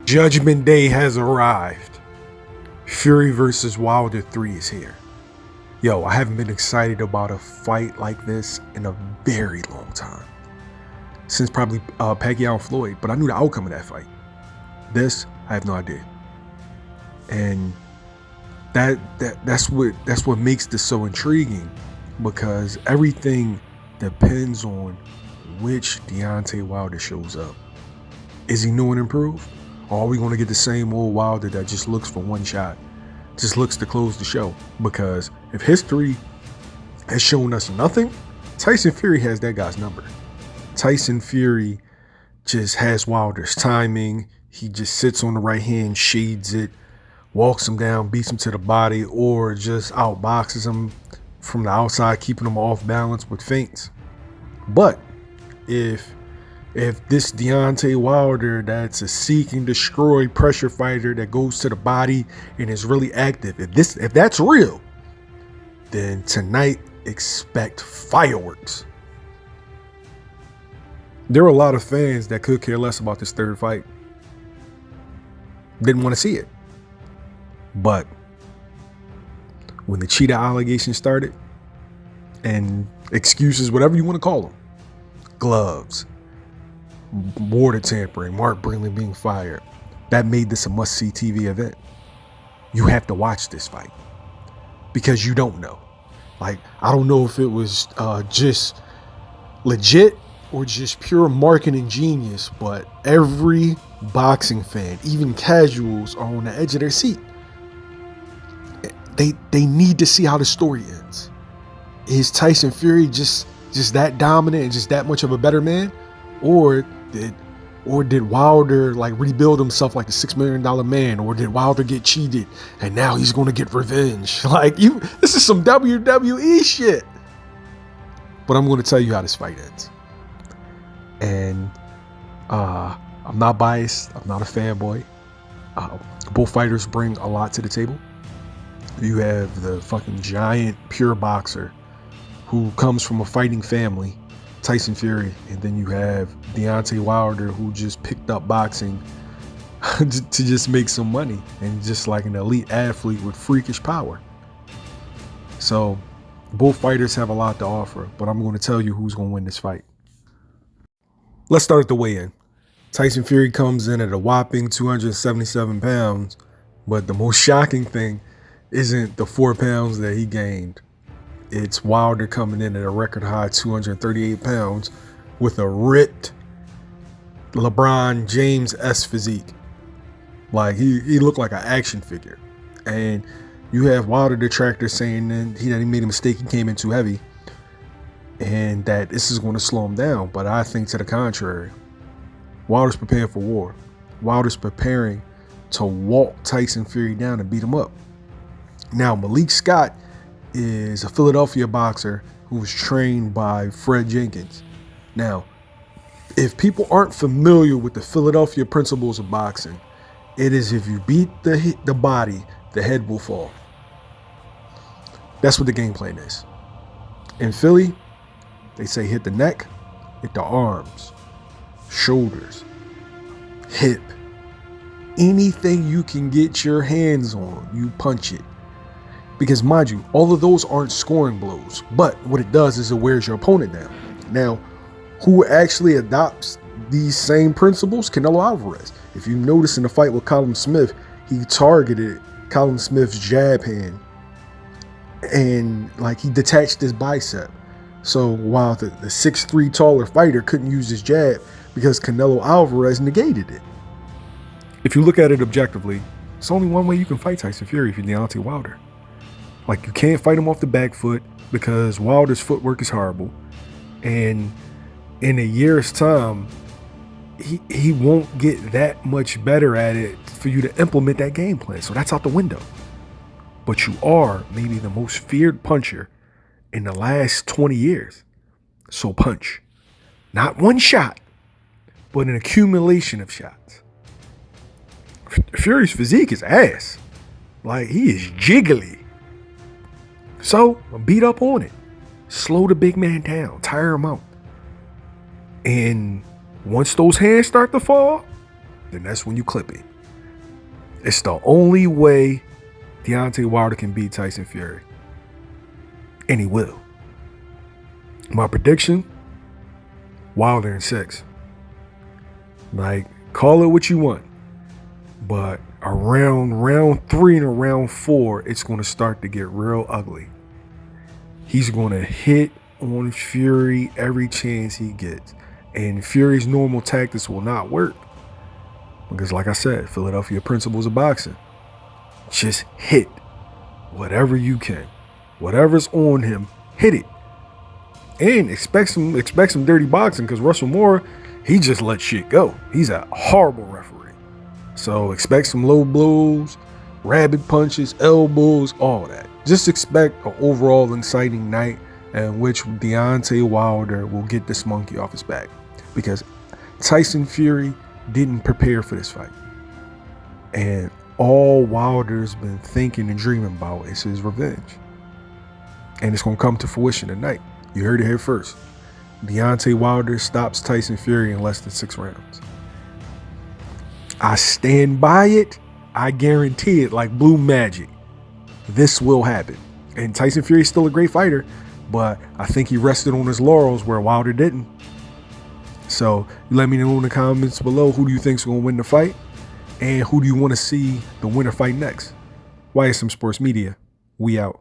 Judgment Day has arrived. Fury versus Wilder 3 is here. Yo, I haven't been excited about a fight like this in a very long time. Since probably Pacquiao and Floyd, but I knew the outcome of that fight. This, I have no idea. And that's what makes this so intriguing, because everything depends on which Deontay Wilder shows up. Is he new and improved? Or are we going to get the same old Wilder that just looks for one shot, just looks to close the show? Because if history has shown us nothing, Tyson Fury has that guy's number. Tyson Fury just has Wilder's timing. He just sits on the right hand, shades it, walks him down, beats him to the body, or just outboxes him from the outside, keeping him off balance with feints. But if this Deontay Wilder that's a seek and destroy pressure fighter that goes to the body and is really active, if that's real, then tonight expect fireworks. There are a lot of fans that could care less about this third fight. Didn't want to see it. But when the cheetah allegation started, and excuses, whatever you want to call them, gloves, water tampering, Mark Brinley being fired, that made this a must-see TV event. You have to watch this fight because you don't know. Like, I don't know if it was just legit or just pure marketing genius, but every boxing fan, even casuals, are on the edge of their seat. They need to see how the story ends. Is Tyson Fury just that dominant and just that much of a better man? Or did Wilder like rebuild himself like the $6 million man? Or did Wilder get cheated and now he's going to get revenge? Like, this is some WWE shit. But I'm going to tell you how this fight ends. And I'm not biased. I'm not a fanboy. Both fighters bring a lot to the table. You have the fucking giant pure boxer who comes from a fighting family, Tyson Fury, and then you have Deontay Wilder, who just picked up boxing to just make some money, and just like an elite athlete with freakish power. So both fighters have a lot to offer, but I'm going to tell you who's going to win this fight. Let's start at the weigh-in. Tyson Fury comes in at a whopping 277 pounds, but the most shocking thing isn't the 4 pounds that he gained. It's Wilder coming in at a record high 238 pounds with a ripped LeBron James-esque physique. Like, he looked like an action figure. And you have Wilder detractors saying that he made a mistake, he came in too heavy, and that this is going to slow him down. But I think to the contrary. Wilder's preparing for war. Wilder's preparing to walk Tyson Fury down and beat him up. Now, Malik Scott is a Philadelphia boxer who was trained by Fred Jenkins. Now, if people aren't familiar with the Philadelphia principles of boxing, it is if you beat the body, the head will fall. That's what the game plan is. In Philly, they say hit the neck, hit the arms, shoulders, hip. Anything you can get your hands on, you punch it. Because mind you, all of those aren't scoring blows, but what it does is it wears your opponent down. Now, who actually adopts these same principles? Canelo Alvarez. If you notice in the fight with Callum Smith, he targeted Callum Smith's jab hand and like he detached his bicep. So while the 6'3" taller fighter couldn't use his jab because Canelo Alvarez negated it. If you look at it objectively, it's only one way you can fight Tyson Fury if you're Deontay Wilder. Like, you can't fight him off the back foot because Wilder's footwork is horrible. And in a year's time, he won't get that much better at it for you to implement that game plan. So that's out the window. But you are maybe the most feared puncher in the last 20 years. So punch. Not one shot, but an accumulation of shots. Fury's physique is ass. Like, he is jiggly. So beat up on it. Slow the big man down. Tire him out. And once those hands start to fall, then that's when you clip it. It's the only way Deontay Wilder can beat Tyson Fury. And he will. My prediction, Wilder in 6. Like, call it what you want. But around round 3 and around 4, it's going to start to get real ugly. He's going to hit on Fury every chance he gets. And Fury's normal tactics will not work. Because like I said, Philadelphia principles of boxing. Just hit whatever you can. Whatever's on him, hit it. And expect some dirty boxing, because Russell Moore, he just let shit go. He's a horrible referee. So expect some low blows, rabbit punches, elbows, all that. Just expect an overall exciting night in which Deontay Wilder will get this monkey off his back. Because Tyson Fury didn't prepare for this fight. And all Wilder's been thinking and dreaming about is his revenge. And it's going to come to fruition tonight. You heard it here first. Deontay Wilder stops Tyson Fury in less than 6 rounds. I stand by it. I guarantee it like blue magic. This will happen. And Tyson Fury is still a great fighter, but I think he rested on his laurels where Wilder didn't. So you let me know in the comments below, who do you think is going to win the fight? And who do you want to see the winner fight next? YSM Sports Media, we out.